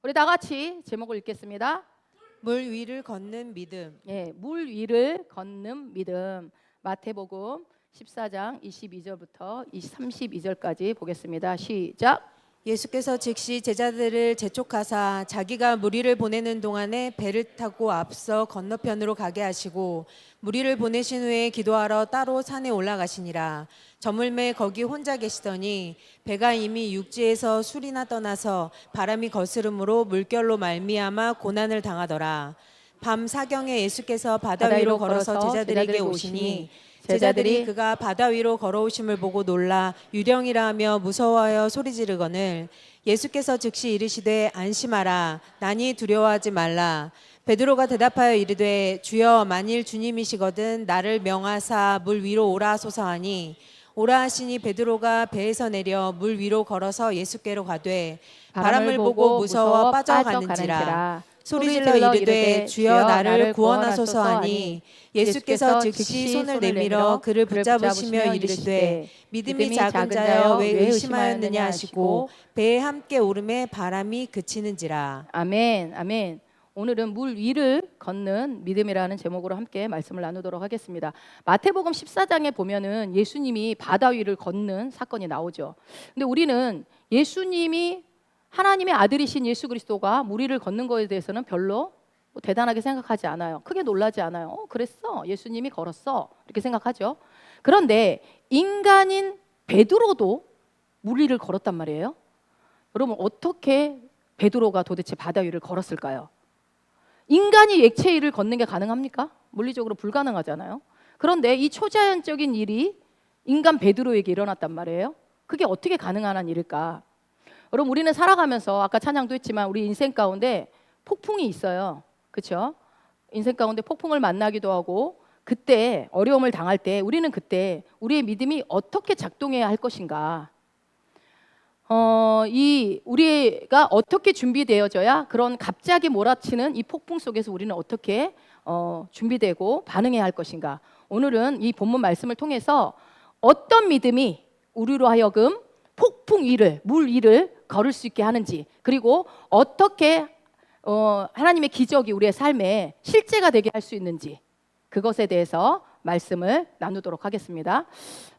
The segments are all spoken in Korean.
우리 다 같이 제목을 읽겠습니다. 물 위를 걷는 믿음. 예, 물 위를 걷는 믿음. 마태복음 14장 22절부터 32절까지 보겠습니다. 시작. 예수께서 즉시 제자들을 재촉하사 자기가 무리를 보내는 동안에 배를 타고 앞서 건너편으로 가게 하시고 무리를 보내신 후에 기도하러 따로 산에 올라가시니라. 저물매 거기 혼자 계시더니 배가 이미 육지에서 술이나 떠나서 바람이 거스름으로 물결로 말미암아 고난을 당하더라. 밤 사경에 예수께서 바다 위로 걸어서 제자들에게 오시니 제자들이 그가 바다 위로 걸어오심을 보고 놀라 유령이라 하며 무서워하여 소리 지르거늘 예수께서 즉시 이르시되 안심하라 나니 두려워하지 말라. 베드로가 대답하여 이르되 주여 만일 주님이시거든 나를 명하사 물 위로 오라 하소서 하니 오라 하시니 베드로가 배에서 내려 물 위로 걸어서 예수께로 가되 바람을 보고 무서워 빠져가는지라. 소리질러 이르되 주여 나를 구원하소서 하니 예수께서 즉시 손을 내밀어 그를 붙잡으시며 이르시되 믿음이 작은 자여 왜 의심하였느냐 하시고 배에 함께 오름에 바람이 그치는지라. 아멘. 아멘. 오늘은 물 위를 걷는 믿음이라는 제목으로 함께 말씀을 나누도록 하겠습니다. 마태복음 14장에 보면은 예수님이 바다 위를 걷는 사건이 나오죠. 근데 우리는 예수님이 하나님의 아들이신 예수 그리스도가 물 위를 걷는 거에 대해서는 별로 대단하게 생각하지 않아요. 크게 놀라지 않아요. 그랬어. 예수님이 걸었어. 이렇게 생각하죠. 그런데 인간인 베드로도 물 위를 걸었단 말이에요. 여러분 어떻게 베드로가 도대체 바다 위를 걸었을까요? 인간이 액체 위를 걷는 게 가능합니까? 물리적으로 불가능하잖아요. 그런데 이 초자연적인 일이 인간 베드로에게 일어났단 말이에요. 그게 어떻게 가능한 일일까? 여러분 우리는 살아가면서 아까 찬양도 했지만 우리 인생 가운데 폭풍이 있어요. 그렇죠? 인생 가운데 폭풍을 만나기도 하고 그때 어려움을 당할 때 우리는 그때 우리의 믿음이 어떻게 작동해야 할 것인가? 우리가 어떻게 준비되어져야 그런 갑자기 몰아치는 이 폭풍 속에서 우리는 어떻게 준비되고 반응해야 할 것인가? 오늘은 이 본문 말씀을 통해서 어떤 믿음이 우리로 하여금 폭풍 위를 물 위를 걸을 수 있게 하는지 그리고 어떻게 하나님의 기적이 우리의 삶에 실제가 되게 할 수 있는지 그것에 대해서 말씀을 나누도록 하겠습니다.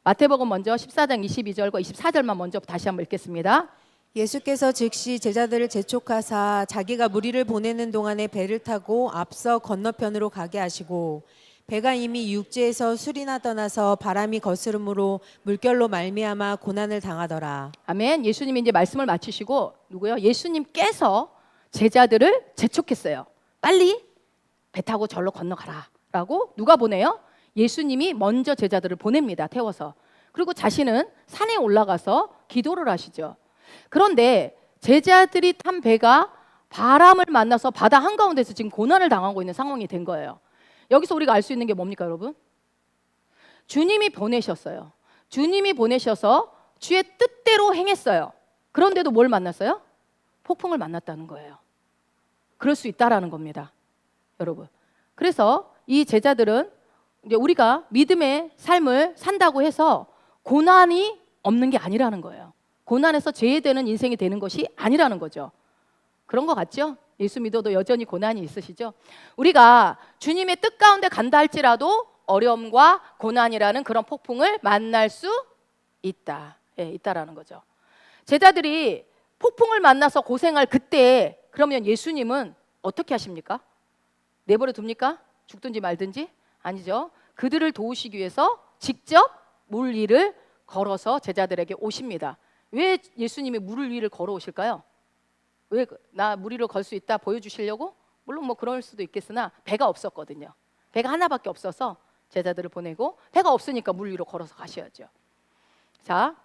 마태복음 먼저 14장 22절과 24절만 먼저 다시 한번 읽겠습니다. 예수께서 즉시 제자들을 재촉하사 자기가 무리를 보내는 동안에 배를 타고 앞서 건너편으로 가게 하시고 배가 이미 육지에서 술이나 떠나서 바람이 거스름으로 물결로 말미암아 고난을 당하더라. 아멘. 예수님이 이제 말씀을 마치시고 누구요? 예수님께서 제자들을 재촉했어요. 빨리 배 타고 절로 건너가라 라고 누가 보내요? 예수님이 먼저 제자들을 보냅니다. 태워서. 그리고 자신은 산에 올라가서 기도를 하시죠. 그런데 제자들이 탄 배가 바람을 만나서 바다 한가운데서 지금 고난을 당하고 있는 상황이 된 거예요. 여기서 우리가 알 수 있는 게 뭡니까 여러분? 주님이 보내셨어요. 주님이 보내셔서 주의 뜻대로 행했어요. 그런데도 뭘 만났어요? 폭풍을 만났다는 거예요. 그럴 수 있다라는 겁니다. 여러분. 그래서 이 제자들은 이제 우리가 믿음의 삶을 산다고 해서 고난이 없는 게 아니라는 거예요. 고난에서 제외되는 인생이 되는 것이 아니라는 거죠. 그런 거 같죠? 예수 믿어도 여전히 고난이 있으시죠? 우리가 주님의 뜻 가운데 간다 할지라도 어려움과 고난이라는 그런 폭풍을 만날 수 있다. 예, 있다라는 거죠. 제자들이 폭풍을 만나서 고생할 그때 그러면 예수님은 어떻게 하십니까? 내버려 둡니까? 죽든지 말든지? 아니죠. 그들을 도우시기 위해서 직접 물 위를 걸어서 제자들에게 오십니다. 왜 예수님이 물 위를 걸어오실까요? 왜 나 물 위로 걸 수 있다 보여주시려고? 물론 뭐 그럴 수도 있겠으나 배가 없었거든요. 배가 하나밖에 없어서 제자들을 보내고 배가 없으니까 물 위로 걸어서 가셔야죠. 자,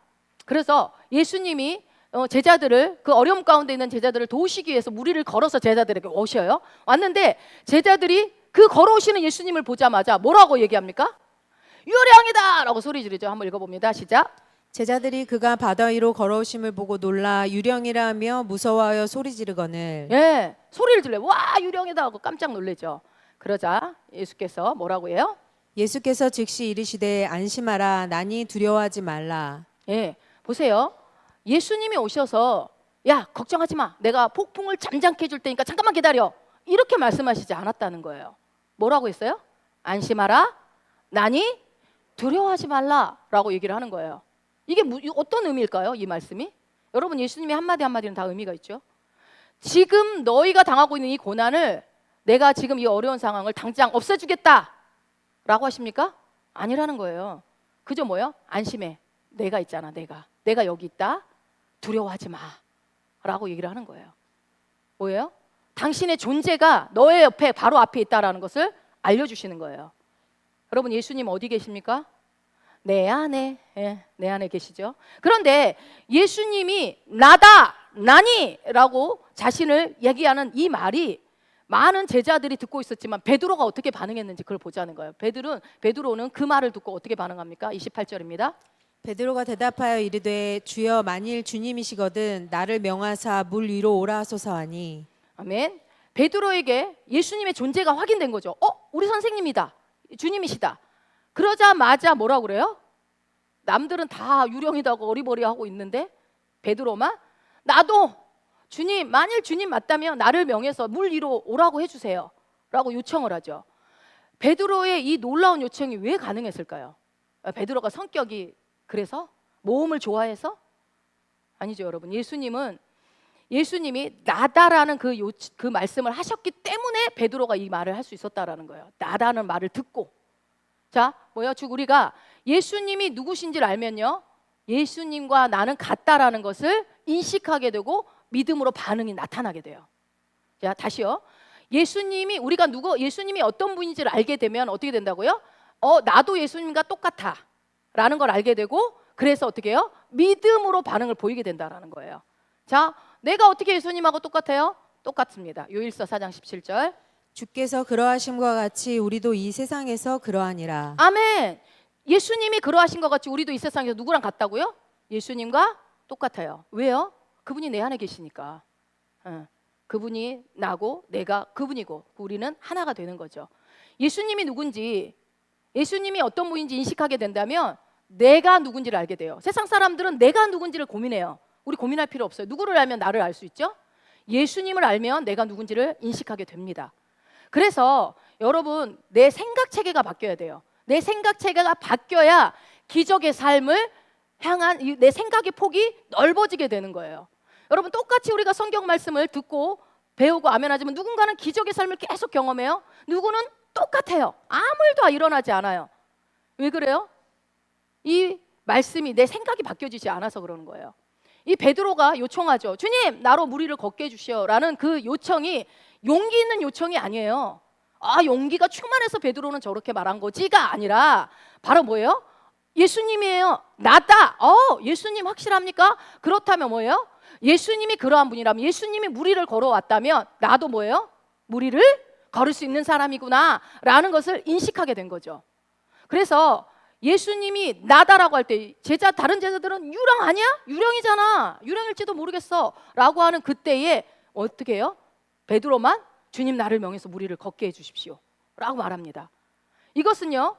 그래서 예수님이 제자들을 그 어려움 가운데 있는 제자들을 도우시기 위해서 물 위를 걸어서 제자들에게 오셔요. 왔는데 제자들이 그 걸어오시는 예수님을 보자마자 뭐라고 얘기합니까? 유령이다! 라고 소리 지르죠. 한번 읽어봅니다. 시작. 제자들이 그가 바다 위로 걸어오심을 보고 놀라 유령이라 하며 무서워하여 소리 지르거늘. 예, 소리를 질러요. 와, 유령이다 하고 깜짝 놀라죠. 그러자 예수께서 뭐라고 해요? 예수께서 즉시 이르시되 안심하라 나니 두려워하지 말라. 예, 보세요. 예수님이 오셔서 야, 걱정하지 마. 내가 폭풍을 잠잠케 해줄 테니까 잠깐만 기다려. 이렇게 말씀하시지 않았다는 거예요. 뭐라고 했어요? 안심하라. 나니 두려워하지 말라라고 얘기를 하는 거예요. 이게 어떤 의미일까요? 이 말씀이? 여러분, 예수님이 한마디 한마디는 다 의미가 있죠. 지금 너희가 당하고 있는 이 고난을 내가 지금 이 어려운 상황을 당장 없애주겠다라고 하십니까? 아니라는 거예요. 그저 뭐요? 안심해. 내가 있잖아. 내가 여기 있다. 두려워하지 마 라고 얘기를 하는 거예요. 뭐예요? 당신의 존재가 너의 옆에 바로 앞에 있다라는 것을 알려주시는 거예요. 여러분, 예수님 어디 계십니까? 내 안에, 내 안에 계시죠. 그런데 예수님이 나다, 나니 라고 자신을 얘기하는 이 말이 많은 제자들이 듣고 있었지만 베드로가 어떻게 반응했는지 그걸 보자는 거예요. 베드로는 그 말을 듣고 어떻게 반응합니까? 28절입니다. 베드로가 대답하여 이르되 주여 만일 주님이시거든 나를 명하사 물 위로 오라 하소서 하니. 아멘. 베드로에게 예수님의 존재가 확인된 거죠. 우리 선생님이다. 주님이시다. 그러자마자 뭐라고 그래요? 남들은 다 유령이다고 어리버리하고 있는데 베드로만 나도 주님, 만일 주님 맞다면 나를 명해서 물 위로 오라고 해주세요 라고 요청을 하죠. 베드로의 이 놀라운 요청이 왜 가능했을까요? 베드로가 성격이 그래서? 모험을 좋아해서? 아니죠, 여러분. 예수님이 나다라는 그 말씀을 하셨기 때문에 베드로가 이 말을 할 수 있었다라는 거예요. 나다는 말을 듣고. 자, 즉 우리가 예수님이 누구신지를 알면요, 예수님과 나는 같다라는 것을 인식하게 되고 믿음으로 반응이 나타나게 돼요. 자, 다시요. 예수님이 어떤 분인지를 알게 되면 어떻게 된다고요? 나도 예수님과 똑같아 라는 걸 알게 되고, 그래서 어떻게 해요? 믿음으로 반응을 보이게 된다라는 거예요. 자, 내가 어떻게 예수님하고 똑같아요? 똑같습니다. 요일서 4장 17절. 주께서 그러하심과 같이 우리도 이 세상에서 그러하니라. 아멘. 예수님이 그러하신 것 같이 우리도 이 세상에서 누구랑 같다고요? 예수님과 똑같아요. 왜요? 그분이 내 안에 계시니까. 그분이 나고 내가 그분이고 우리는 하나가 되는 거죠. 예수님이 누군지, 예수님이 어떤 분인지 인식하게 된다면 내가 누군지를 알게 돼요. 세상 사람들은 내가 누군지를 고민해요. 우리 고민할 필요 없어요. 누구를 알면 나를 알 수 있죠? 예수님을 알면 내가 누군지를 인식하게 됩니다. 그래서 여러분, 내 생각 체계가 바뀌어야 돼요. 내 생각 체계가 바뀌어야 기적의 삶을 향한 내 생각의 폭이 넓어지게 되는 거예요. 여러분, 똑같이 우리가 성경 말씀을 듣고 배우고 아멘하지만 누군가는 기적의 삶을 계속 경험해요. 누구는 똑같아요. 아무 일도 일어나지 않아요. 왜 그래요? 이 말씀이 내 생각이 바뀌어지지 않아서 그러는 거예요. 이 베드로가 요청하죠. 주님, 나로 무리를 걷게 해주시오 라는 그 요청이 용기 있는 요청이 아니에요. 용기가 충만해서 베드로는 저렇게 말한 거지가 아니라 바로 뭐예요? 예수님이에요. 나다. 예수님 확실합니까? 그렇다면 뭐예요? 예수님이 그러한 분이라면, 예수님이 무리를 걸어왔다면 나도 뭐예요? 무리를 걸을 수 있는 사람이구나 라는 것을 인식하게 된 거죠. 그래서 예수님이 나다라고 할 때 다른 제자들은 유령 아니야? 유령이잖아. 유령일지도 모르겠어 라고 하는 그때에 어떻게 해요? 베드로만 주님, 나를 명해서 무리를 걷게 해주십시오 라고 말합니다. 이것은요,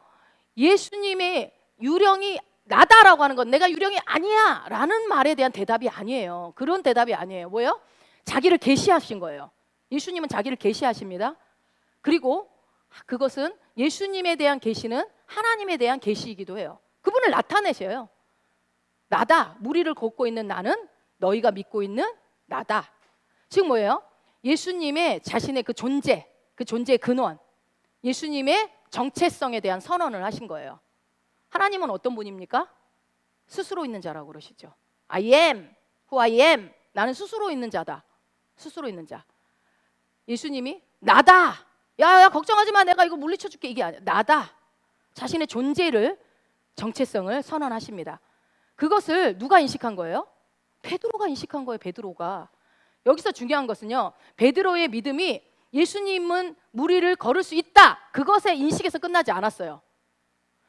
예수님의 유령이 나다라고 하는 건 내가 유령이 아니야 라는 말에 대한 대답이 아니에요. 그런 대답이 아니에요. 뭐예요? 자기를 계시하신 거예요. 예수님은 자기를 계시하십니다. 그리고 그것은 예수님에 대한 계시는 하나님에 대한 계시이기도 해요. 그분을 나타내셔요. 나다, 무리를 걷고 있는 나는 너희가 믿고 있는 나다. 즉 뭐예요? 예수님의 자신의 그 존재의 근원, 예수님의 정체성에 대한 선언을 하신 거예요. 하나님은 어떤 분입니까? 스스로 있는 자라고 그러시죠. I am who I am. 나는 스스로 있는 자다. 스스로 있는 자. 예수님이 나다. 야, 걱정하지 마. 내가 이거 물리쳐 줄게. 이게 아니야. 나다. 자신의 존재를, 정체성을 선언하십니다. 그것을 누가 인식한 거예요? 베드로가 인식한 거예요. 베드로가. 여기서 중요한 것은요, 베드로의 믿음이 예수님은 무리를 걸을 수 있다, 그것의 인식에서 끝나지 않았어요.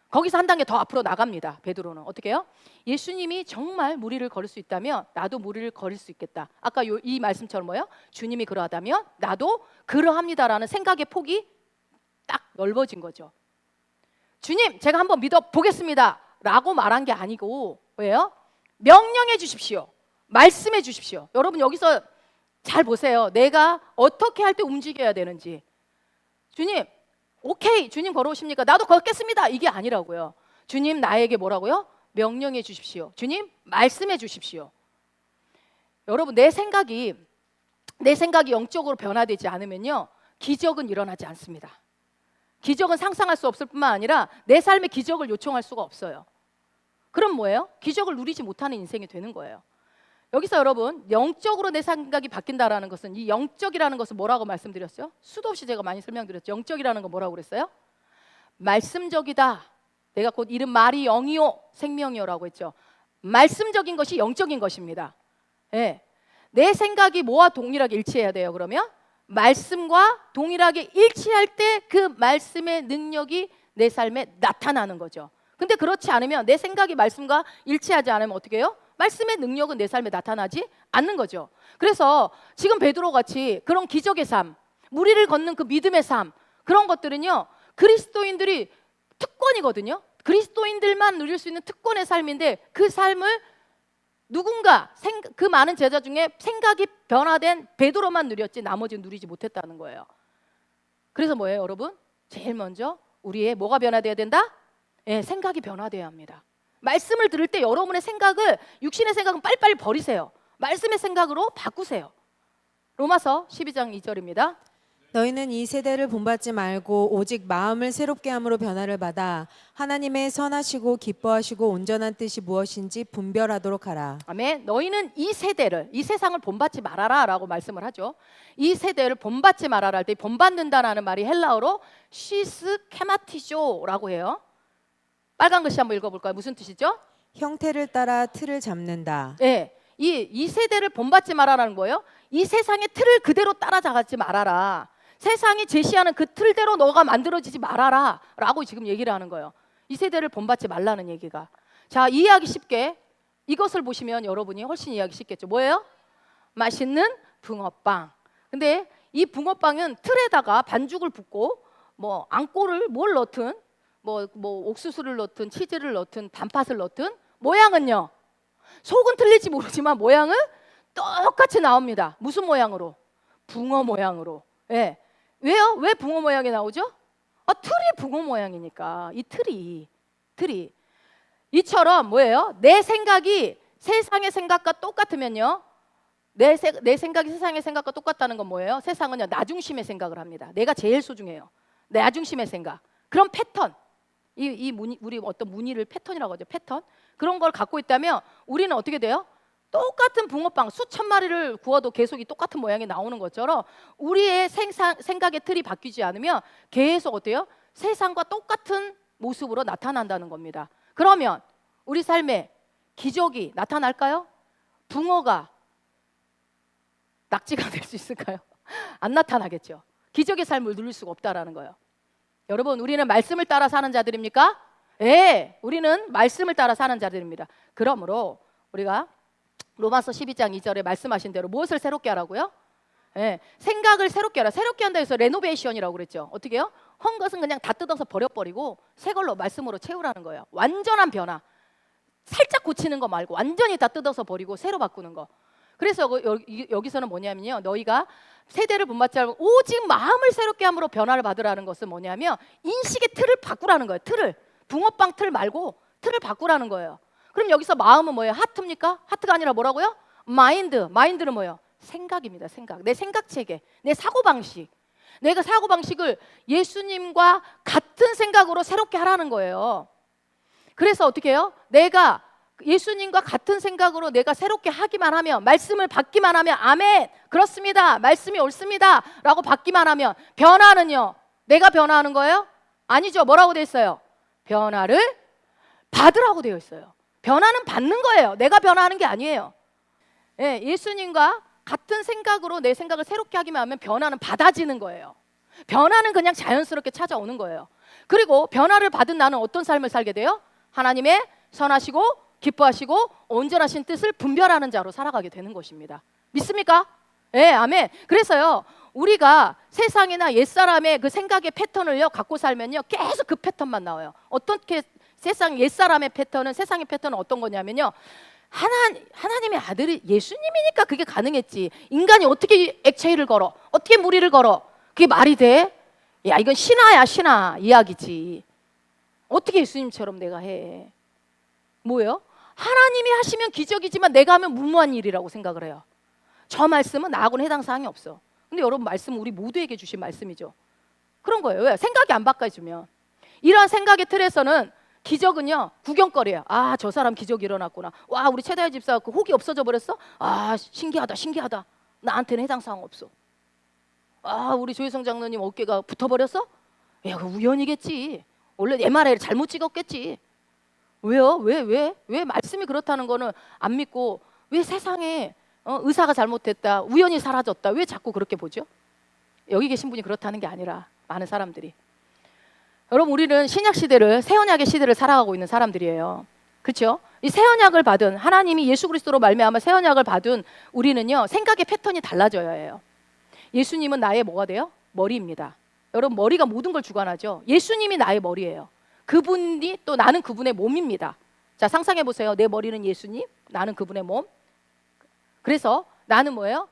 거기서 한 단계 더 앞으로 나갑니다. 베드로는 어떻게 해요? 예수님이 정말 무리를 걸을 수 있다면 나도 무리를 걸을 수 있겠다. 아까 이 말씀처럼 뭐예요? 주님이 그러하다면 나도 그러합니다라는 생각의 폭이 딱 넓어진 거죠. 주님, 제가 한번 믿어보겠습니다 라고 말한 게 아니고, 왜요? 명령해 주십시오, 말씀해 주십시오. 여러분 여기서 잘 보세요. 내가 어떻게 할 때 움직여야 되는지. 주님, 오케이, 주님 걸어오십니까? 나도 걷겠습니다. 이게 아니라고요. 주님 나에게 뭐라고요? 명령해 주십시오. 주님 말씀해 주십시오. 여러분 내 생각이 영적으로 변화되지 않으면요, 기적은 일어나지 않습니다. 기적은 상상할 수 없을 뿐만 아니라 내 삶에 기적을 요청할 수가 없어요. 그럼 뭐예요? 기적을 누리지 못하는 인생이 되는 거예요. 여기서 여러분 영적으로 내 생각이 바뀐다라는 것은, 이 영적이라는 것은 뭐라고 말씀드렸어요? 수도 없이 제가 많이 설명드렸죠. 영적이라는 건 뭐라고 그랬어요? 말씀적이다. 내가 곧 이른 말이 영이요 생명이요라고 했죠. 말씀적인 것이 영적인 것입니다. 예. 내 생각이 뭐와 동일하게 일치해야 돼요? 그러면 말씀과 동일하게 일치할 때 그 말씀의 능력이 내 삶에 나타나는 거죠. 근데 그렇지 않으면, 내 생각이 말씀과 일치하지 않으면 어떻게 해요? 말씀의 능력은 내 삶에 나타나지 않는 거죠. 그래서 지금 베드로 같이 그런 기적의 삶, 무리를 걷는 그 믿음의 삶, 그런 것들은요, 그리스도인들이 특권이거든요. 그리스도인들만 누릴 수 있는 특권의 삶인데, 그 삶을 누군가 그 많은 제자 중에 생각이 변화된 베드로만 누렸지 나머지는 누리지 못했다는 거예요. 그래서 뭐예요, 여러분? 제일 먼저 우리의 뭐가 변화돼야 된다? 예, 생각이 변화돼야 합니다. 말씀을 들을 때 여러분의 생각을, 육신의 생각은 빨리빨리 버리세요. 말씀의 생각으로 바꾸세요. 로마서 12장 2절입니다. 너희는 이 세대를 본받지 말고 오직 마음을 새롭게 함으로 변화를 받아 하나님의 선하시고 기뻐하시고 온전한 뜻이 무엇인지 분별하도록 하라. 아멘. 너희는 이 세대를, 이 세상을 본받지 말아라 라고 말씀을 하죠. 이 세대를 본받지 말아라 할 때, 본받는다라는 말이 헬라어로 시스케마티조라고 해요. 빨간 글씨 한번 읽어볼까요? 무슨 뜻이죠? 형태를 따라 틀을 잡는다. 네, 이 세대를 본받지 말아라는 거예요. 이 세상의 틀을 그대로 따라잡지 말아라. 세상이 제시하는 그 틀대로 너가 만들어지지 말아라 라고 지금 얘기를 하는 거예요. 이 세대를 본받지 말라는 얘기가. 자, 이해하기 쉽게 이것을 보시면 여러분이 훨씬 이해하기 쉽겠죠. 뭐예요? 맛있는 붕어빵. 근데 이 붕어빵은 틀에다가 반죽을 붓고 뭐 앙꼬를 뭘 넣든, 뭐 옥수수를 넣든 치즈를 넣든 단팥을 넣든, 모양은요, 속은 틀릴지 모르지만 모양은 똑같이 나옵니다. 무슨 모양으로? 붕어 모양으로. 예. 왜요? 왜 붕어 모양이 나오죠? 틀이 붕어 모양이니까. 이 틀이 이처럼 뭐예요? 내 생각이 세상의 생각과 똑같으면요, 내 생각이 세상의 생각과 똑같다는 건 뭐예요? 세상은요, 나 중심의 생각을 합니다. 내가 제일 소중해요. 나 중심의 생각. 그런 패턴, 우리 어떤 무늬를 패턴이라고 하죠. 패턴. 그런 걸 갖고 있다면 우리는 어떻게 돼요? 똑같은 붕어빵 수천 마리를 구워도 계속 이 똑같은 모양이 나오는 것처럼, 우리의 생각의 틀이 바뀌지 않으면 계속 어때요? 세상과 똑같은 모습으로 나타난다는 겁니다. 그러면 우리 삶에 기적이 나타날까요? 붕어가 낙지가 될 수 있을까요? 안 나타나겠죠. 기적의 삶을 누릴 수가 없다라는 거예요. 여러분, 우리는 말씀을 따라 사는 자들입니까? 예, 우리는 말씀을 따라 사는 자들입니다. 그러므로 우리가 로마서 12장 2절에 말씀하신 대로 무엇을 새롭게 하라고요? 예, 생각을 새롭게 하라. 새롭게 한다 해서 레노베이션이라고 그랬죠. 어떻게 해요? 헌 것은 그냥 다 뜯어서 버려버리고 새 걸로 말씀으로 채우라는 거예요. 완전한 변화. 살짝 고치는 거 말고 완전히 다 뜯어서 버리고 새로 바꾸는 거. 그래서 여기서는 뭐냐면요, 너희가 세대를 본받지 말고 오직 마음을 새롭게 함으로 변화를 받으라는 것은 뭐냐면, 인식의 틀을 바꾸라는 거예요. 틀을, 붕어빵 틀 말고 틀을 바꾸라는 거예요. 그럼 여기서 마음은 뭐예요? 하트입니까? 하트가 아니라 뭐라고요? 마인드는 뭐예요? 생각입니다. 생각. 내 생각체계, 내 사고방식. 내가 사고방식을 예수님과 같은 생각으로 새롭게 하라는 거예요. 그래서 어떻게 해요? 내가 예수님과 같은 생각으로 내가 새롭게 하기만 하면, 말씀을 받기만 하면, 아멘, 그렇습니다, 말씀이 옳습니다 라고 받기만 하면, 변화는요, 내가 변화하는 거예요? 아니죠. 뭐라고 되어 있어요? 변화를 받으라고 되어 있어요. 변화는 받는 거예요. 내가 변화하는 게 아니에요. 예, 예수님과 같은 생각으로 내 생각을 새롭게 하기만 하면 변화는 받아지는 거예요. 변화는 그냥 자연스럽게 찾아오는 거예요. 그리고 변화를 받은 나는 어떤 삶을 살게 돼요? 하나님의 선하시고 기뻐하시고 온전하신 뜻을 분별하는 자로 살아가게 되는 것입니다. 믿습니까? 예, 아멘. 그래서요, 우리가 세상이나 옛사람의 그 생각의 패턴을요 갖고 살면요, 계속 그 패턴만 나와요. 어떻게 세상의 옛사람의 패턴은, 세상의 패턴은 어떤 거냐면요, 하나님의 아들이 예수님이니까 그게 가능했지. 인간이 어떻게 액체를 걸어? 어떻게 무리를 걸어? 그게 말이 돼? 야, 이건 신화야, 신화 이야기지. 어떻게 예수님처럼 내가 해? 뭐예요? 하나님이 하시면 기적이지만 내가 하면 무모한 일이라고 생각을 해요. 저 말씀은 나하고는 해당 사항이 없어. 근데 여러분, 말씀은 우리 모두에게 주신 말씀이죠. 그런 거예요. 왜? 생각이 안 바꿔주면. 이러한 생각의 틀에서는 기적은요, 구경거리예요. 아, 저 사람 기적이 일어났구나. 와, 우리 최다혜 집사 그 혹이 없어져 버렸어? 아, 신기하다, 신기하다. 나한테는 해당 사항 없어. 아, 우리 조혜성 장로님 어깨가 붙어버렸어? 야, 그 우연이겠지. 원래 MRI를 잘못 찍었겠지. 왜요? 왜 말씀이 그렇다는 거는 안 믿고 왜 세상에 의사가 잘못됐다, 우연히 사라졌다, 왜 자꾸 그렇게 보죠? 여기 계신 분이 그렇다는 게 아니라 많은 사람들이. 여러분, 우리는 신약 시대를, 새 언약의 시대를 살아가고 있는 사람들이에요. 그렇죠? 이 새 언약을 받은, 하나님이 예수 그리스도로 말미암아 새 언약을 받은 우리는요, 생각의 패턴이 달라져야 해요. 예수님은 나의 뭐가 돼요? 머리입니다. 여러분, 머리가 모든 걸 주관하죠. 예수님이 나의 머리예요. 그분이 또 나는 그분의 몸입니다. 자, 상상해 보세요. 내 머리는 예수님, 나는 그분의 몸. 그래서 나는 뭐예요?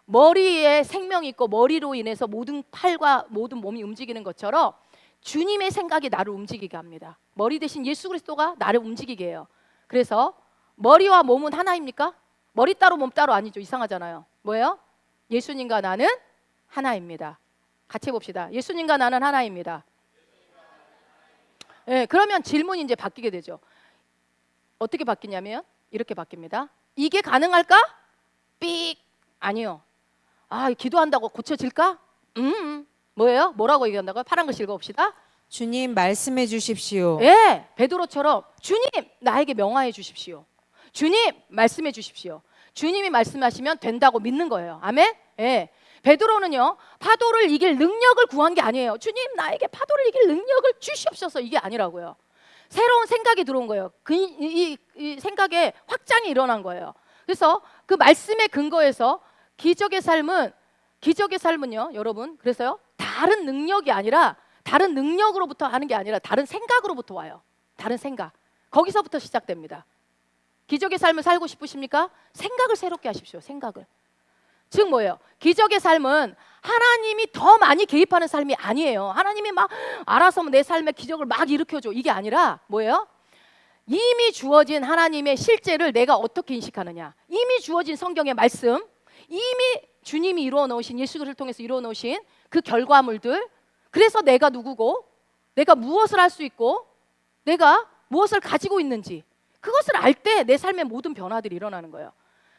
머리에 생명이 있고 머리로 인해서 모든 팔과 모든 몸이 움직이는 것처럼 주님의 생각이 나를 움직이게 합니다. 머리 대신 예수 그리스도가 나를 움직이게 해요. 그래서 머리와 몸은 하나입니까? 머리 따로 몸 따로 아니죠. 이상하잖아요. 뭐예요? 예수님과 나는 하나입니다. 같이 해봅시다. 예수님과 나는 하나입니다. 네, 그러면 질문이 이제 바뀌게 되죠. 어떻게 바뀌냐면 이렇게 바뀝니다. 이게 가능할까? 삑! 아니요. 아, 기도한다고 고쳐질까? 뭐예요? 뭐라고 얘기한다고요? 파란 글 읽어봅시다. 주님 말씀해 주십시오. 예, 베드로처럼 주님 나에게 명하여 주십시오. 주님 말씀해 주십시오. 주님이 말씀하시면 된다고 믿는 거예요. 아멘? 예. 베드로는요, 파도를 이길 능력을 구한 게 아니에요. 주님 나에게 파도를 이길 능력을 주시옵소서, 이게 아니라고요. 새로운 생각이 들어온 거예요. 이 생각에 확장이 일어난 거예요. 그래서 그 말씀의 근거에서 기적의 삶은요, 여러분, 그래서요, 다른 능력이 아니라, 다른 능력으로부터 하는 게 아니라 다른 생각으로부터 와요. 다른 생각. 거기서부터 시작됩니다. 기적의 삶을 살고 싶으십니까? 생각을 새롭게 하십시오. 생각을. 즉 뭐예요? 기적의 삶은 하나님이 더 많이 개입하는 삶이 아니에요. 하나님이 막 알아서 내 삶에 기적을 막 일으켜줘, 이게 아니라 뭐예요? 이미 주어진 하나님의 실제를 내가 어떻게 인식하느냐. 이미 주어진 성경의 말씀, 이미 주님이 이루어 놓으신, 예수 그리스도를 통해서 이루어 놓으신 그 결과물들, 그래서 내가 누구고, 내가 무엇을 할 수 있고, 내가 무엇을 가지고 있는지, 그것을 알 때 내 삶의 모든 변화들이 일어나는 거예요.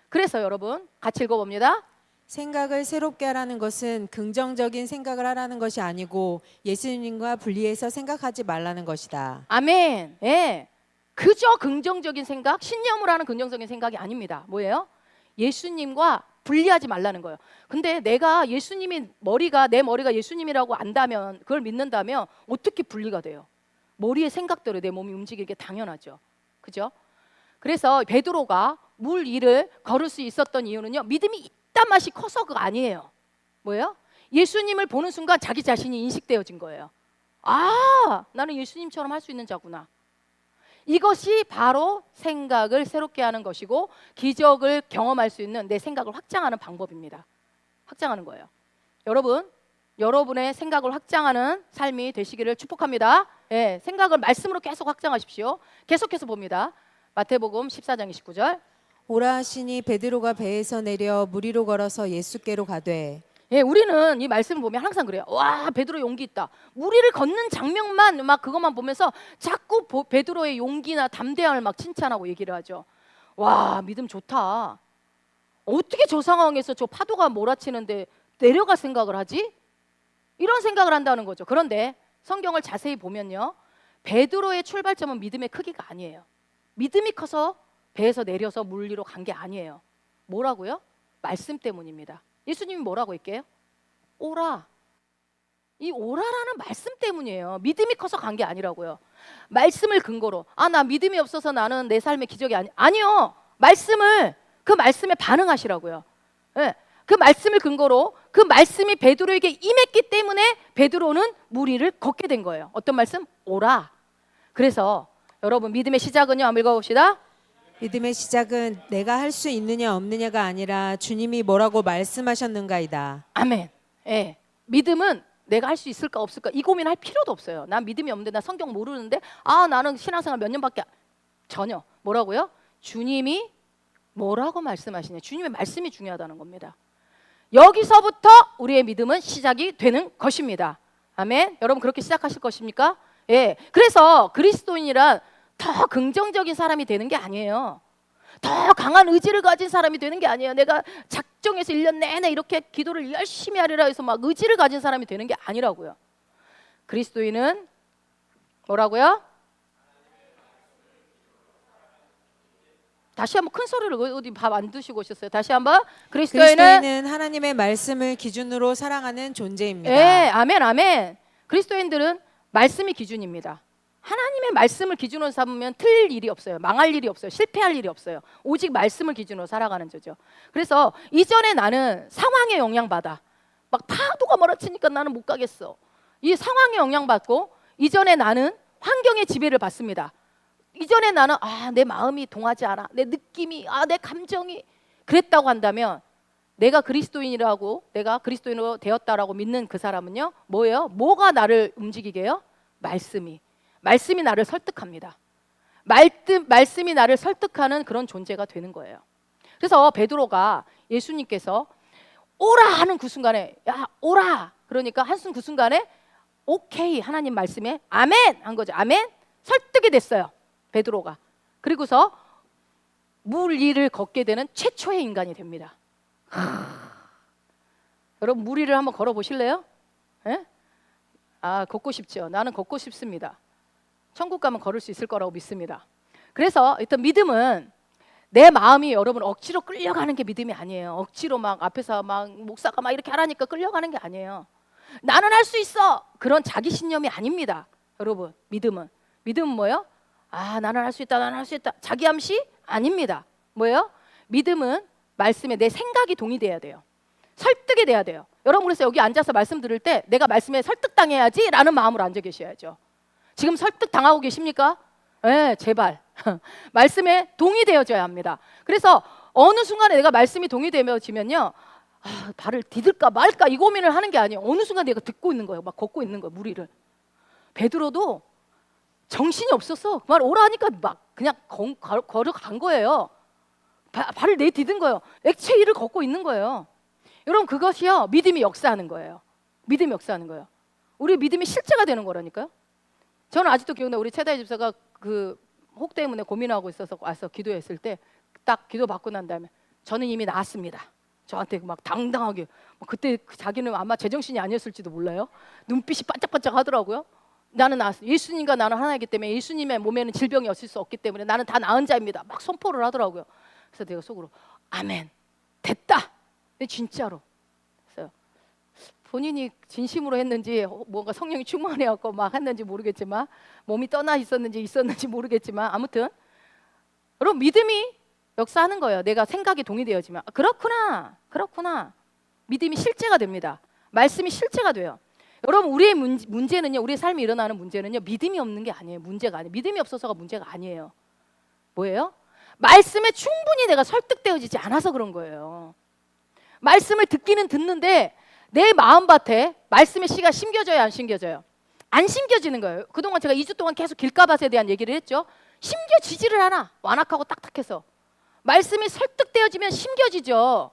그래서 여러분 같이 읽어봅니다. 생각을 새롭게 하라는 것은 긍정적인 생각을 하라는 것이 아니고 예수님과 분리해서 생각하지 말라는 것이다. 아멘. 예. 그저 긍정적인 생각, 신념을 하는 긍정적인 생각이 아닙니다. 뭐예요? 예수님과 분리하지 말라는 거예요. 근데 내가 예수님이 내 머리가 예수님이라고 안다면, 그걸 믿는다면 어떻게 분리가 돼요? 머리의 생각대로 내 몸이 움직이게 당연하죠. 그죠? 그래서 베드로가 물 위를 걸을 수 있었던 이유는요, 믿음이 이딴 맛이 커서가 아니에요. 뭐예요? 예수님을 보는 순간 자기 자신이 인식되어진 거예요. 아, 나는 예수님처럼 할 수 있는 자구나. 이것이 바로 생각을 새롭게 하는 것이고 기적을 경험할 수 있는 내 생각을 확장하는 방법입니다. 확장하는 거예요. 여러분, 여러분의 생각을 확장하는 삶이 되시기를 축복합니다. 예, 생각을 말씀으로 계속 확장하십시오. 계속해서 봅니다. 마태복음 14장 29절. 오라 하시니 베드로가 배에서 내려 물 위로 걸어서 예수께로 가되. 예, 우리는 이 말씀을 보면 항상 그래요. 와, 베드로 용기 있다. 물 위를 걷는 장면만 막 그것만 보면서 자꾸 베드로의 용기나 담대함을 막 칭찬하고 얘기를 하죠. 와, 믿음 좋다. 어떻게 저 상황에서 저 파도가 몰아치는데 내려갈 생각을 하지? 이런 생각을 한다는 거죠. 그런데 성경을 자세히 보면요, 베드로의 출발점은 믿음의 크기가 아니에요. 믿음이 커서 배에서 내려서 물 위로 간 게 아니에요. 뭐라고요? 말씀 때문입니다. 예수님이 뭐라고 했게요? 오라. 이 오라라는 말씀 때문이에요. 믿음이 커서 간 게 아니라고요. 말씀을 근거로, 아, 나 믿음이 없어서 나는 내 삶의 기적이 아니요. 그 말씀에 반응하시라고요. 네. 그 말씀을 근거로, 그 말씀이 베드로에게 임했기 때문에 베드로는 물 위를 걷게 된 거예요. 어떤 말씀? 오라. 그래서 여러분, 믿음의 시작은요, 한번 읽어봅시다. 믿음의 시작은 내가 할 수 있느냐 없느냐가 아니라 주님이 뭐라고 말씀하셨는가이다. 아멘. 예. 믿음은 내가 할 수 있을까 없을까 이 고민할 필요도 없어요. 난 믿음이 없는데, 나 성경 모르는데, 나는 신앙생활 몇 년밖에 전혀. 뭐라고요? 주님이 뭐라고 말씀하시냐. 주님의 말씀이 중요하다는 겁니다. 여기서부터 우리의 믿음은 시작이 되는 것입니다. 아멘. 여러분 그렇게 시작하실 것입니까? 예. 그래서 그리스도인이란 더 긍정적인 사람이 되는 게 아니에요. 더 강한 의지를 가진 사람이 되는 게 아니에요. 내가 작정해서 1년 내내 이렇게 기도를 열심히 하리라 해서 막 의지를 가진 사람이 되는 게 아니라고요. 그리스도인은 뭐라고요? 다시 한번 큰 소리를, 어디 밥 안 드시고 오셨어요? 다시 한번. 그리스도인은 하나님의 말씀을 기준으로 살아가는 존재입니다. 예, 아멘, 아멘. 그리스도인들은 말씀이 기준입니다. 하나님의 말씀을 기준으로 삼으면 틀릴 일이 없어요. 망할 일이 없어요. 실패할 일이 없어요. 오직 말씀을 기준으로 살아가는 거죠. 그래서 이전에 나는 상황에 영향받아. 막 파도가 몰아치니까 나는 못 가겠어. 이 상황에 영향받고, 이전에 나는 환경의 지배를 받습니다. 이전에 나는 내 마음이 동하지 않아. 내 느낌이, 내 감정이 그랬다고 한다면, 내가 그리스도인이라고, 내가 그리스도인으로 되었다라고 믿는 그 사람은요, 뭐예요? 뭐가 나를 움직이게 해요? 말씀이 나를 설득합니다. 말씀이 나를 설득하는 그런 존재가 되는 거예요. 그래서 베드로가 예수님께서 오라 하는 그 순간에, 야 오라, 그러니까 한순 그 순간에 오케이, 하나님 말씀에 아멘 한 거죠. 아멘. 설득이 됐어요, 베드로가. 그리고서 물 위를 걷게 되는 최초의 인간이 됩니다. 여러분 물 위를 한번 걸어 보실래요? 예? 걷고 싶죠. 나는 걷고 싶습니다. 천국 가면 걸을 수 있을 거라고 믿습니다. 그래서 일단 믿음은 내 마음이 여러분 억지로 끌려가는 게 믿음이 아니에요. 억지로 막 앞에서 막 목사가 막 이렇게 하라니까 끌려가는 게 아니에요. 나는 할 수 있어, 그런 자기 신념이 아닙니다. 여러분 믿음은 뭐예요? 나는 할 수 있다, 나는 할 수 있다, 자기 암시 아닙니다. 뭐예요? 믿음은 말씀에 내 생각이 동의돼야 돼요. 설득이 돼야 돼요. 여러분 그래서 여기 앉아서 말씀 들을 때 내가 말씀에 설득당해야지 라는 마음으로 앉아 계셔야죠. 지금 설득당하고 계십니까? 네, 제발 말씀에 동의되어져야 합니다. 그래서 어느 순간에 내가 말씀이 동의되어지면요, 발을 디딜까 말까 이 고민을 하는 게 아니에요. 어느 순간 내가 듣고 있는 거예요. 막 걷고 있는 거예요, 무리를. 베드로도 정신이 없었어. 말 오라 하니까 막 그냥 걸어간 거예요. 발을 내디딘 거예요. 액체 위를 걷고 있는 거예요. 여러분 그것이요, 믿음이 역사하는 거예요. 믿음이 역사하는 거예요. 우리 믿음이 실제가 되는 거라니까요. 저는 아직도 기억나. 우리 최다희 집사가 그 혹 때문에 고민하고 있어서 와서 기도했을 때 딱 기도 받고 난 다음에 저는 이미 나았습니다. 저한테 막 당당하게, 그때 자기는 아마 제정신이 아니었을지도 몰라요. 눈빛이 반짝반짝 하더라고요. 나는 나았어. 예수님과 나는 하나이기 때문에 예수님의 몸에는 질병이 없을 수 없기 때문에 나는 다 나은 자입니다. 막 선포를 하더라고요. 그래서 내가 속으로 아멘, 됐다. 근데 진짜로 했어요. 본인이 진심으로 했는지 뭔가 성령이 충만해갖고 막 했는지 모르겠지만, 몸이 떠나 있었는지 모르겠지만, 아무튼 여러분 믿음이 역사하는 거예요. 내가 생각이 동의되어지면 그렇구나. 믿음이 실제가 됩니다. 말씀이 실제가 돼요. 여러분 우리의 문제는요, 우리의 삶에 일어나는 문제는요, 믿음이 없는 게 아니에요. 문제가 아니에요. 믿음이 없어서가 문제가 아니에요. 뭐예요? 말씀에 충분히 내가 설득되어지지 않아서 그런 거예요. 말씀을 듣기는 듣는데 내 마음밭에 말씀의 씨가 심겨져요, 안 심겨져요? 안 심겨지는 거예요. 그동안 제가 2주 동안 계속 길가밭에 대한 얘기를 했죠. 심겨지지를 않아. 완악하고 딱딱해서. 말씀이 설득되어지면 심겨지죠.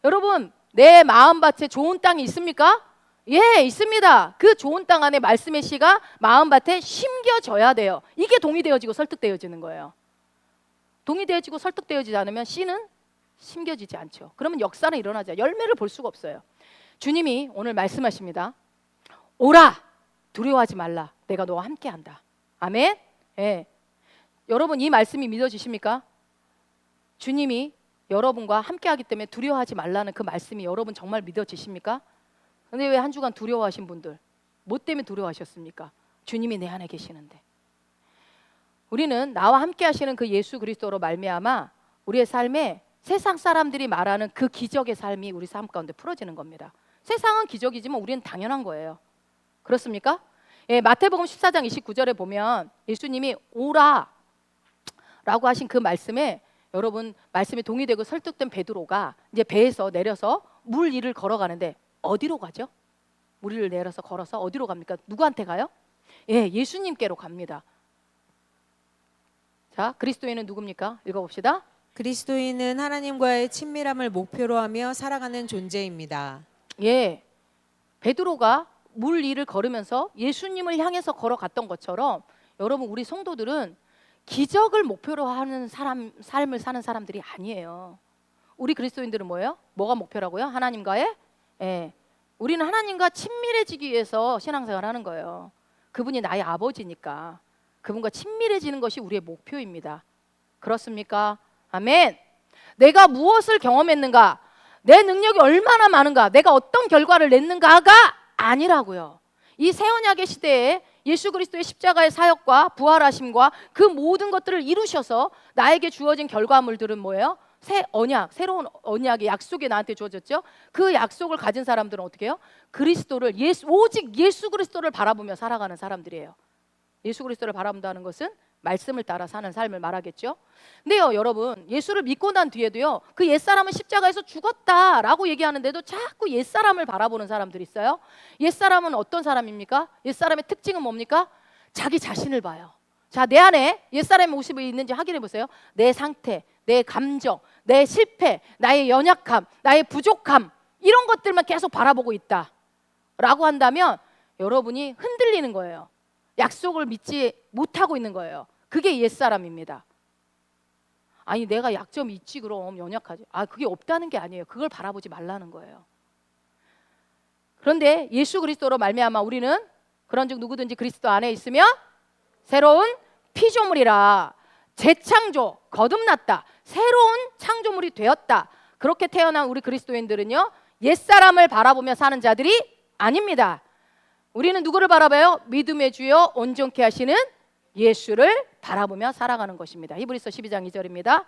여러분 내 마음밭에 좋은 땅이 있습니까? 예, 있습니다. 그 좋은 땅 안에 말씀의 씨가 마음밭에 심겨져야 돼요. 이게 동의되어지고 설득되어지는 거예요. 동의되어지고 설득되어지지 않으면 씨는 심겨지지 않죠. 그러면 역사는 일어나지 않아요. 열매를 볼 수가 없어요. 주님이 오늘 말씀하십니다. 오라, 두려워하지 말라, 내가 너와 함께한다. 아멘. 예. 여러분 이 말씀이 믿어지십니까? 주님이 여러분과 함께하기 때문에 두려워하지 말라는 그 말씀이 여러분 정말 믿어지십니까? 근데 왜 한 주간 두려워하신 분들, 뭐 때문에 두려워하셨습니까? 주님이 내 안에 계시는데. 우리는 나와 함께하시는 그 예수 그리스도로 말미암아 우리의 삶에 세상 사람들이 말하는 그 기적의 삶이 우리 삶 가운데 풀어지는 겁니다. 세상은 기적이지만 우리는 당연한 거예요. 그렇습니까? 예, 마태복음 14장 29절에 보면 예수님이 오라 라고 하신 그 말씀에 여러분 말씀에 동의되고 설득된 베드로가 이제 배에서 내려서 물 위를 걸어가는데 어디로 가죠? 물 위를 내려서 걸어서 어디로 갑니까? 누구한테 가요? 예, 예수님께로 갑니다. 자, 그리스도인은 누굽니까? 읽어봅시다. 그리스도인은 하나님과의 친밀함을 목표로 하며 살아가는 존재입니다. 예, 베드로가 물 위를 걸으면서 예수님을 향해서 걸어갔던 것처럼 여러분 우리 성도들은 기적을 목표로 하는 삶을 사는 사람들이 아니에요. 우리 그리스도인들은 뭐예요? 뭐가 목표라고요? 하나님과의 우리는 하나님과 친밀해지기 위해서 신앙생활을 하는 거예요. 그분이 나의 아버지니까 그분과 친밀해지는 것이 우리의 목표입니다. 그렇습니까? 아멘. 내가 무엇을 경험했는가, 내 능력이 얼마나 많은가, 내가 어떤 결과를 냈는가가 아니라고요. 이 새 언약의 시대에 예수 그리스도의 십자가의 사역과 부활하심과 그 모든 것들을 이루셔서 나에게 주어진 결과물들은 뭐예요? 새 언약, 새로운 언약의 약속이 나한테 주어졌죠. 그 약속을 가진 사람들은 어떻게 해요? 그리스도를 오직 예수 그리스도를 바라보며 살아가는 사람들이에요. 예수 그리스도를 바라본다는 것은 말씀을 따라 사는 삶을 말하겠죠. 근데요, 여러분, 예수를 믿고 난 뒤에도요, 그 옛사람은 십자가에서 죽었다라고 얘기하는데도 자꾸 옛사람을 바라보는 사람들이 있어요. 옛사람은 어떤 사람입니까? 옛사람의 특징은 뭡니까? 자기 자신을 봐요. 자, 내 안에 옛사람의 모습이 있는지 확인해 보세요. 내 상태, 내 감정, 내 실패, 나의 연약함, 나의 부족함, 이런 것들만 계속 바라보고 있다라고 한다면 여러분이 흔들리는 거예요. 약속을 믿지 못하고 있는 거예요. 그게 옛사람입니다. 아니, 내가 약점이 있지, 그럼 연약하지. 그게 없다는 게 아니에요. 그걸 바라보지 말라는 거예요. 그런데 예수 그리스도로 말미암아 우리는 그런즉 누구든지 그리스도 안에 있으면 새로운 피조물이라, 재창조, 거듭났다, 새로운 창조물이 되었다. 그렇게 태어난 우리 그리스도인들은요, 옛사람을 바라보며 사는 자들이 아닙니다. 우리는 누구를 바라봐요? 믿음의 주여 온전케 하시는 예수를 바라보며 살아가는 것입니다. 히브리서 12장 2절입니다.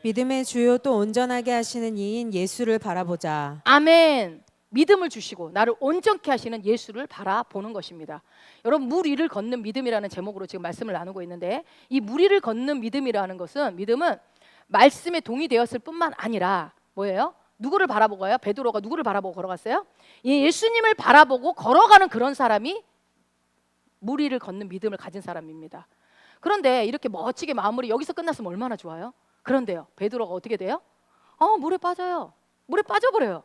믿음의 주요 또 온전하게 하시는 이인 예수를 바라보자. 아멘. 믿음을 주시고 나를 온전케 하시는 예수를 바라보는 것입니다. 여러분, 물 위를 걷는 믿음이라는 제목으로 지금 말씀을 나누고 있는데, 이 물 위를 걷는 믿음이라는 것은, 믿음은 말씀에 동의되었을 뿐만 아니라 뭐예요? 누구를 바라보고요? 베드로가 누구를 바라보고 걸어갔어요? 예수님을 바라보고 걸어가는 그런 사람이 물 위를 걷는 믿음을 가진 사람입니다. 그런데 이렇게 멋지게 마무리 여기서 끝났으면 얼마나 좋아요? 그런데요, 베드로가 어떻게 돼요? 물에 빠져요. 물에 빠져버려요.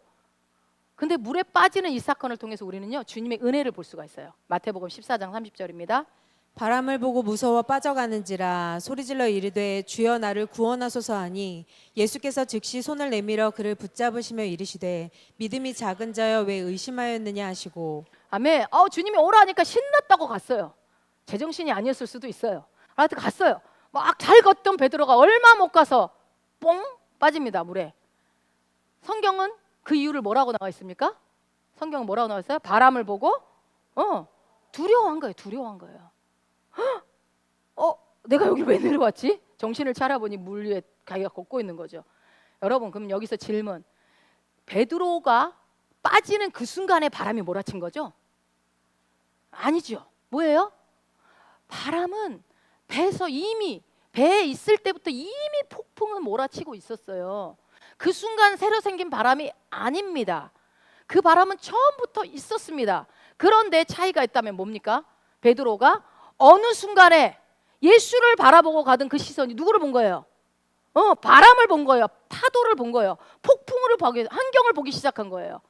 근데 물에 빠지는 이 사건을 통해서 우리는요, 주님의 은혜를 볼 수가 있어요. 마태복음 14장 30절입니다. 바람을 보고 무서워 빠져가는지라 소리질러 이르되 주여 나를 구원하소서 하니 예수께서 즉시 손을 내밀어 그를 붙잡으시며 이르시되 믿음이 작은 자여 왜 의심하였느냐 하시고. 아멘. 주님이 오라 하니까 신났다고 갔어요. 제정신이 아니었을 수도 있어요. 하여튼 갔어요. 막 잘 걷던 베드로가 얼마 못 가서 뽕 빠집니다, 물에. 성경은 그 이유를 뭐라고 나와 있습니까? 성경은 뭐라고 나와 있어요? 바람을 보고 두려워한 거예요. 두려워한 거예요. 내가 여기 왜 내려왔지? 정신을 차려보니 물 위에 자기가 걷고 있는 거죠. 여러분, 그럼 여기서 질문. 베드로가 빠지는 그 순간에 바람이 몰아친 거죠? 아니죠. 뭐예요? 바람은 배에 있을 때부터 이미 폭풍은 몰아치고 있었어요. 그 순간 새로 생긴 바람이 아닙니다. 그 바람은 처음부터 있었습니다. 그런데 차이가 있다면 뭡니까? 베드로가 어느 순간에 예수를 바라보고 가던 그 시선이 누구를 본 거예요? 바람을 본 거예요. 파도를 본 거예요. 폭풍을 보기, 환경을 보기 시작한 거예요.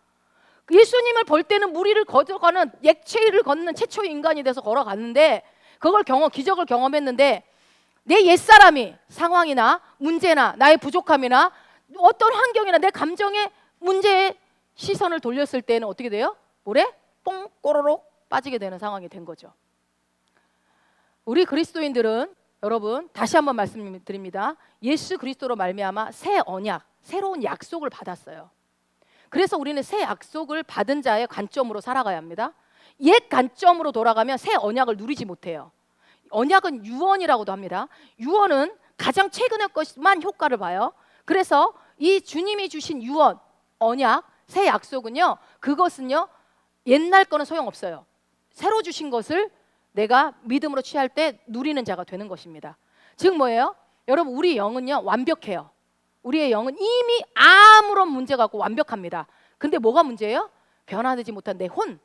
예수님을 볼 때는 물 위를 걸어가는 액체 위를 걷는 최초의 인간이 돼서 걸어갔는데, 그걸 기적을 경험했는데, 내 옛사람이 상황이나 문제나 나의 부족함이나 어떤 환경이나 내 감정의 문제에 시선을 돌렸을 때는 어떻게 돼요? 물에 뽕 꼬로록 빠지게 되는 상황이 된 거죠. 우리 그리스도인들은 여러분, 다시 한번 말씀드립니다. 예수 그리스도로 말미암아 새 언약, 새로운 약속을 받았어요. 그래서 우리는 새 약속을 받은 자의 관점으로 살아가야 합니다. 옛 관점으로 돌아가면 새 언약을 누리지 못해요. 언약은 유언이라고도 합니다. 유언은 가장 최근의 것만 효과를 봐요. 그래서 이 주님이 주신 유언, 언약, 새 약속은요, 그것은요, 옛날 거는 소용없어요. 새로 주신 것을 내가 믿음으로 취할 때 누리는 자가 되는 것입니다. 즉 뭐예요? 여러분 우리 영은요 완벽해요. 우리의 영은 이미 아무런 문제가 없고 완벽합니다. 근데 뭐가 문제예요? 변화되지 못한 내 혼,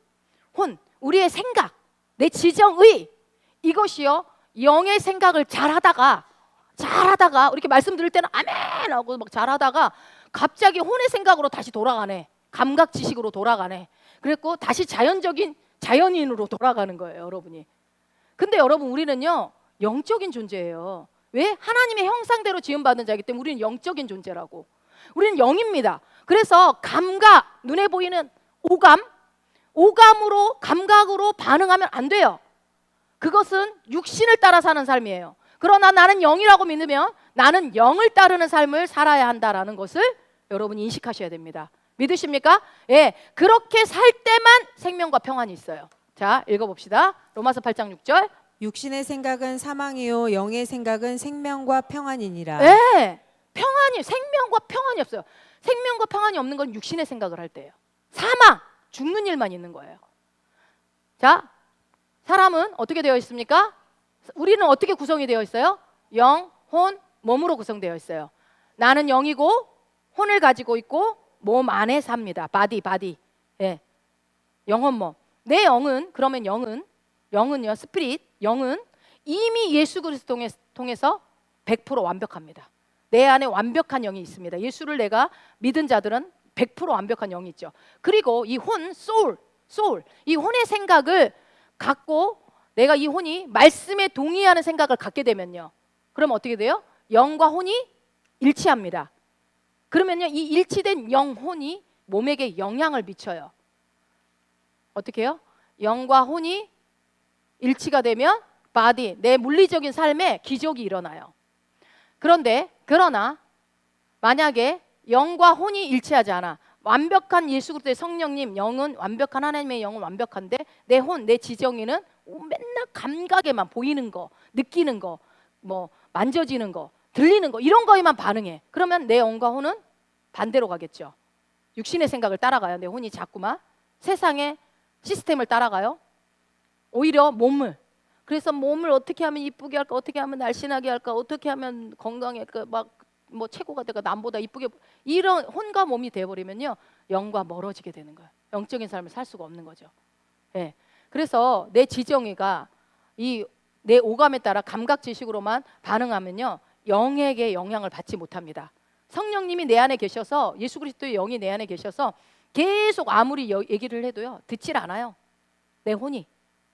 우리의 생각, 내 지정의, 이것이요 영의 생각을 잘하다가 이렇게 말씀 들을 때는 아멘 하고 막 잘하다가 갑자기 혼의 생각으로 다시 돌아가네. 감각 지식으로 돌아가네. 그랬고 다시 자연적인 자연인으로 돌아가는 거예요, 여러분이. 근데 여러분 우리는요 영적인 존재예요. 왜? 하나님의 형상대로 지음받은 자이기 때문에 우리는 영적인 존재라고. 우리는 영입니다. 그래서 감각, 눈에 보이는 오감으로 감각으로 반응하면 안 돼요. 그것은 육신을 따라 사는 삶이에요. 그러나 나는 영이라고 믿으면 나는 영을 따르는 삶을 살아야 한다라는 것을 여러분이 인식하셔야 됩니다. 믿으십니까? 예, 그렇게 살 때만 생명과 평안이 있어요. 자, 읽어봅시다. 로마서 8장 6절. 육신의 생각은 사망이요 영의 생각은 생명과 평안이니라. 예, 생명과 평안이 없어요. 생명과 평안이 없는 건 육신의 생각을 할 때예요. 사망, 죽는 일만 있는 거예요. 자, 사람은 어떻게 되어 있습니까? 우리는 어떻게 구성이 되어 있어요? 영, 혼, 몸으로 구성되어 있어요. 나는 영이고 혼을 가지고 있고 몸 안에 삽니다. 바디. 예. 영혼 몸. 내 영은 그러면 영은요. 스피릿. 영은 이미 예수 그리스도 통해서 100% 완벽합니다. 내 안에 완벽한 영이 있습니다. 예수를 내가 믿은 자들은 100% 완벽한 영이 있죠. 그리고 이 소울. 이 혼의 생각을 갖고 내가 이 혼이 말씀에 동의하는 생각을 갖게 되면요. 그럼 어떻게 돼요? 영과 혼이 일치합니다. 그러면요, 이 일치된 영혼이 몸에게 영향을 미쳐요. 어떻게 해요? 영과 혼이 일치가 되면 바디, 내 물리적인 삶에 기적이 일어나요. 그러나 만약에 영과 혼이 일치하지 않아, 완벽한 예수 그리스도의 성령님 영은 완벽한 하나님의 영은 완벽한데 내 혼, 내 지정이는 맨날 감각에만 보이는 거, 느끼는 거, 뭐 만져지는 거, 들리는 거 이런 거에만 반응해. 그러면 내 영과 혼은 반대로 가겠죠. 육신의 생각을 따라가요. 내 혼이 자꾸만 세상의 시스템을 따라가요. 오히려 그래서 몸을 어떻게 하면 이쁘게 할까, 어떻게 하면 날씬하게 할까, 어떻게 하면 건강해 할까, 막 뭐 최고가 될까, 남보다 이쁘게, 이런 혼과 몸이 돼버리면요 영과 멀어지게 되는 거예요. 영적인 삶을 살 수가 없는 거죠. 예. 그래서 내 지정이가 이 내 오감에 따라 감각 지식으로만 반응하면요 영에게 영향을 받지 못합니다. 성령님이 내 안에 계셔서, 예수 그리스도의 영이 내 안에 계셔서 계속 아무리 얘기를 해도요 듣질 않아요. 내 혼이,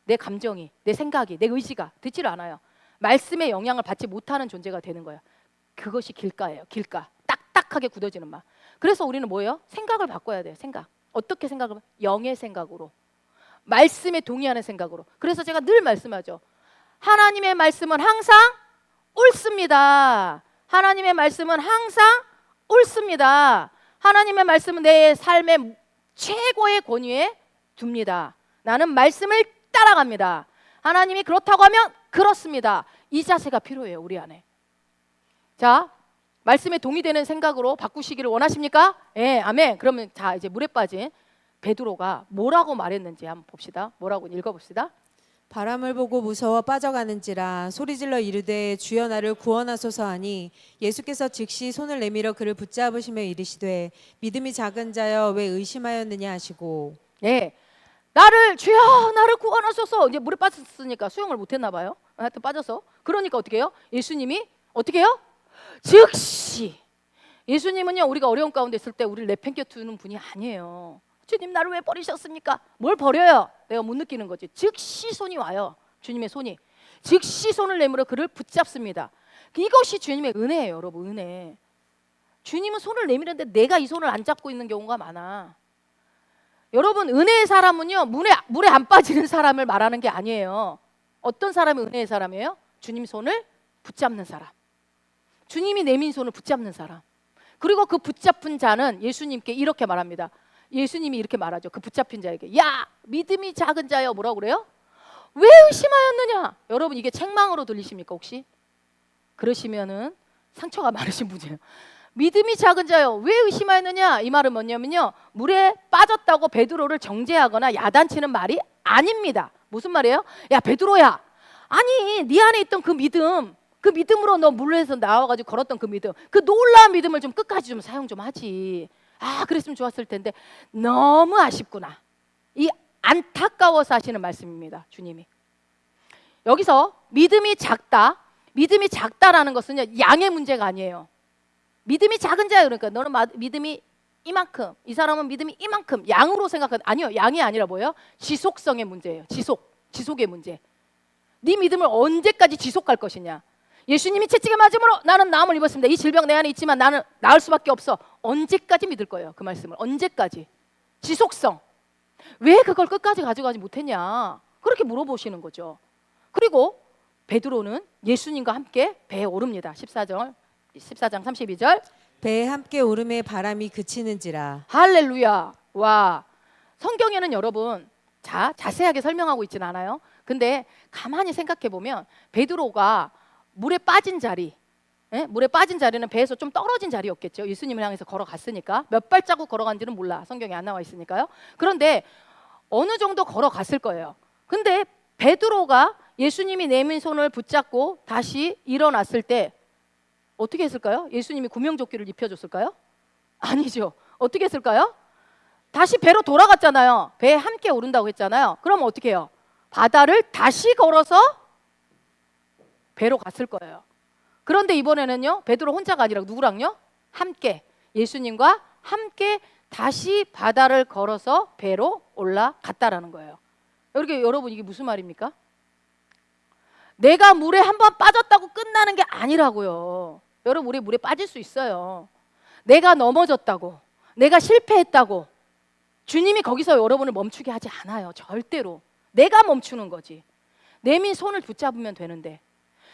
내 감정이, 내 생각이, 내 의지가 듣질 않아요. 말씀의 영향을 받지 못하는 존재가 되는 거예요. 그것이 길가예요. 길가. 딱딱하게 굳어지는 말. 그래서 우리는 뭐예요? 생각을 바꿔야 돼요. 생각. 어떻게 생각을? 영의 생각으로. 말씀에 동의하는 생각으로. 그래서 제가 늘 말씀하죠. 하나님의 말씀은 항상 옳습니다. 하나님의 말씀은 항상 옳습니다. 하나님의 말씀은 내 삶의 최고의 권위에 둡니다. 나는 말씀을 따라갑니다. 하나님이 그렇다고 하면 그렇습니다. 이 자세가 필요해요, 우리 안에. 자, 말씀에 동의되는 생각으로 바꾸시기를 원하십니까? 예, 아멘. 그러면 자, 이제 물에 빠진 베드로가 뭐라고 말했는지 한번 봅시다. 뭐라고 읽어봅시다. 바람을 보고 무서워 빠져가는지라 소리질러 이르되 주여 나를 구원하소서 하니 예수께서 즉시 손을 내밀어 그를 붙잡으시며 이르시되 믿음이 작은 자여 왜 의심하였느냐 하시고. 네, 주여 나를 구원하소서. 이제 물에 빠졌으니까 수영을 못했나 봐요. 하여튼 빠져서. 그러니까 어떻게 해요? 예수님이 어떻게 해요? 즉시. 예수님은요 우리가 어려운 가운데 있을 때 우리를 내팽겨 두는 분이 아니에요. 주님 나를 왜 버리셨습니까? 뭘 버려요? 내가 못 느끼는 거지. 즉시 손이 와요. 주님의 손이 즉시 손을 내밀어 그를 붙잡습니다. 이것이 주님의 은혜예요, 여러분. 은혜. 주님은 손을 내밀었는데 내가 이 손을 안 잡고 있는 경우가 많아. 여러분, 은혜의 사람은요 물에 안 빠지는 사람을 말하는 게 아니에요. 어떤 사람이 은혜의 사람이에요? 주님 손을 붙잡는 사람. 주님이 내민 손을 붙잡는 사람. 그리고 그 붙잡은 자는 예수님께 이렇게 말합니다. 예수님이 이렇게 말하죠. 그 붙잡힌 자에게, 야 믿음이 작은 자여. 뭐라고 그래요? 왜 의심하였느냐? 여러분, 이게 책망으로 들리십니까 혹시? 그러시면은 상처가 많으신 분이에요. 믿음이 작은 자여 왜 의심하였느냐? 이 말은 뭐냐면요 물에 빠졌다고 베드로를 정죄하거나 야단치는 말이 아닙니다. 무슨 말이에요? 야 베드로야, 아니 네 안에 있던 그 믿음 그 믿음으로 너 물에서 나와가지고 걸었던 그 믿음, 그 놀라운 믿음을 좀 끝까지 좀 사용 좀 하지. 아, 그랬으면 좋았을 텐데. 너무 아쉽구나. 이 안타까워서 하시는 말씀입니다, 주님이. 여기서 믿음이 작다라는 것은 양의 문제가 아니에요. 믿음이 작은 자예요. 그러니까 너는 믿음이 이만큼, 이 사람은 믿음이 이만큼, 양으로 생각하는, 아니요, 양이 아니라 뭐예요? 지속성의 문제예요. 지속의 문제. 네 믿음을 언제까지 지속할 것이냐. 예수님이 채찍에 맞음으로 나는 나음을 입었습니다. 이 질병 내 안에 있지만 나는 나을 수밖에 없어. 언제까지 믿을 거예요, 그 말씀을? 언제까지? 지속성. 왜 그걸 끝까지 가져가지 못했냐, 그렇게 물어보시는 거죠. 그리고 베드로는 예수님과 함께 배에 오릅니다. 14장 32절. 배에 함께 오름에 바람이 그치는지라. 할렐루야. 와, 성경에는 여러분 자세하게 설명하고 있진 않아요. 근데 가만히 생각해 보면 베드로가 물에 빠진 자리, 물에 빠진 자리는 배에서 좀 떨어진 자리였겠죠. 예수님을 향해서 걸어갔으니까. 몇 발자국 걸어간지는 몰라, 성경에 안 나와 있으니까요. 그런데 어느 정도 걸어갔을 거예요. 근데 베드로가 예수님이 내민 손을 붙잡고 다시 일어났을 때 어떻게 했을까요? 예수님이 구명조끼를 입혀줬을까요? 아니죠. 어떻게 했을까요? 다시 배로 돌아갔잖아요. 배에 함께 오른다고 했잖아요. 그럼 어떻게 해요? 바다를 다시 걸어서 배로 갔을 거예요. 그런데 이번에는요, 베드로 혼자가 아니라 누구랑요? 함께, 예수님과 함께 다시 바다를 걸어서 배로 올라갔다라는 거예요. 여러분, 이게 무슨 말입니까? 내가 물에 한번 빠졌다고 끝나는 게 아니라고요. 여러분, 우리 물에 빠질 수 있어요. 내가 넘어졌다고, 내가 실패했다고 주님이 거기서 여러분을 멈추게 하지 않아요. 절대로. 내가 멈추는 거지. 내민 손을 붙잡으면 되는데.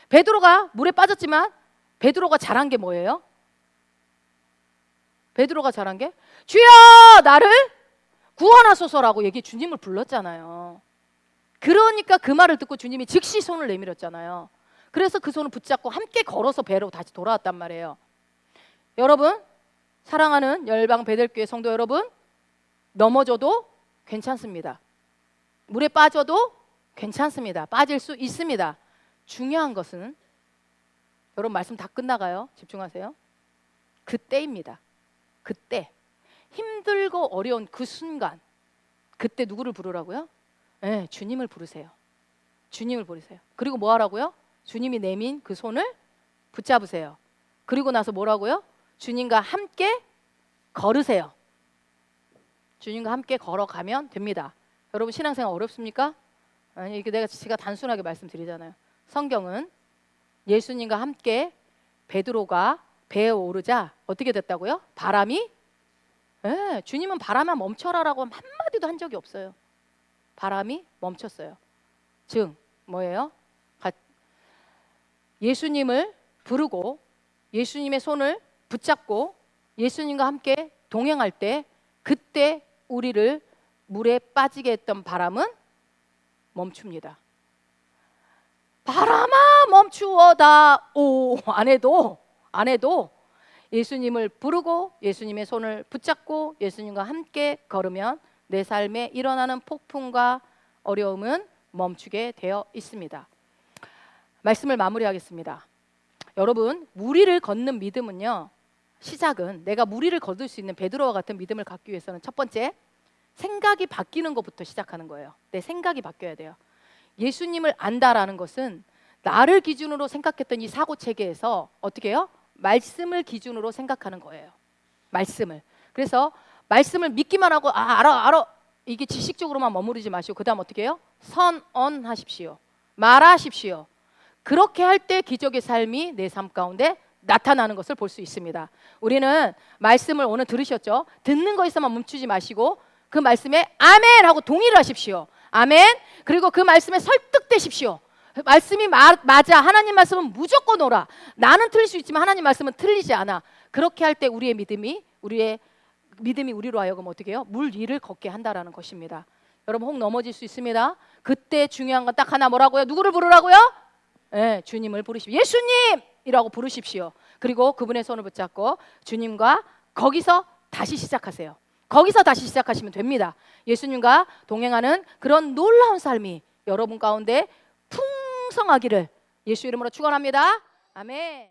베드로가 물에 빠졌지만 베드로가 잘한 게 뭐예요? 베드로가 잘한 게 주여 나를 구원하소서라고 주님을 불렀잖아요. 그러니까 그 말을 듣고 주님이 즉시 손을 내밀었잖아요. 그래서 그 손을 붙잡고 함께 걸어서 배로 다시 돌아왔단 말이에요. 여러분, 사랑하는 열방 베델교회 성도 여러분, 넘어져도 괜찮습니다. 물에 빠져도 괜찮습니다. 빠질 수 있습니다. 중요한 것은, 여러분 말씀 다 끝나가요. 집중하세요. 그때입니다. 그때 힘들고 어려운 그 순간, 그때 누구를 부르라고요? 네, 주님을 부르세요. 주님을 부르세요. 그리고 뭐 하라고요? 주님이 내민 그 손을 붙잡으세요. 그리고 나서 뭐라고요? 주님과 함께 걸으세요. 주님과 함께 걸어가면 됩니다. 여러분, 신앙생활 어렵습니까? 아니, 이게 제가 단순하게 말씀드리잖아요. 성경은 예수님과 함께 베드로가 배에 오르자 어떻게 됐다고요? 바람이, 주님은 바람아 멈춰라라고 한마디도 한 적이 없어요. 바람이 멈췄어요. 즉 뭐예요? 예수님을 부르고 예수님의 손을 붙잡고 예수님과 함께 동행할 때, 그때 우리를 물에 빠지게 했던 바람은 멈춥니다. 바람아 멈추어다 오 안 해도 예수님을 부르고 예수님의 손을 붙잡고 예수님과 함께 걸으면 내 삶에 일어나는 폭풍과 어려움은 멈추게 되어 있습니다. 말씀을 마무리하겠습니다. 여러분, 무리를 걷는 믿음은요, 시작은 내가 무리를 걷을 수 있는 베드로와 같은 믿음을 갖기 위해서는 첫 번째, 생각이 바뀌는 것부터 시작하는 거예요. 내 생각이 바뀌어야 돼요. 예수님을 안다라는 것은 나를 기준으로 생각했던 이 사고 체계에서 어떻게 해요? 말씀을 기준으로 생각하는 거예요. 말씀을. 그래서 말씀을 믿기만 하고 알아 이게 지식적으로만 머무르지 마시고 그 다음 어떻게 해요? 선언하십시오. 말하십시오. 그렇게 할 때 기적의 삶이 내 삶 가운데 나타나는 것을 볼 수 있습니다. 우리는 말씀을 오늘 들으셨죠? 듣는 거에서만 멈추지 마시고 그 말씀에 아멘 하고 동의를 하십시오. 아멘. 그리고 그 말씀에 설득되십시오. 말씀이 맞아. 하나님 말씀은 무조건 옳아. 나는 틀릴 수 있지만 하나님 말씀은 틀리지 않아. 그렇게 할 때 우리의 믿음이 우리로 하여금 어떻게 해요? 물 위를 걷게 한다라는 것입니다. 여러분, 혹 넘어질 수 있습니다. 그때 중요한 건 딱 하나, 뭐라고요? 누구를 부르라고요? 네, 주님을 부르십시오. 예수님이라고 부르십시오. 그리고 그분의 손을 붙잡고 주님과 거기서 다시 시작하세요. 거기서 다시 시작하시면 됩니다. 예수님과 동행하는 그런 놀라운 삶이 여러분 가운데 풍성하기를 예수 이름으로 축원합니다. 아멘.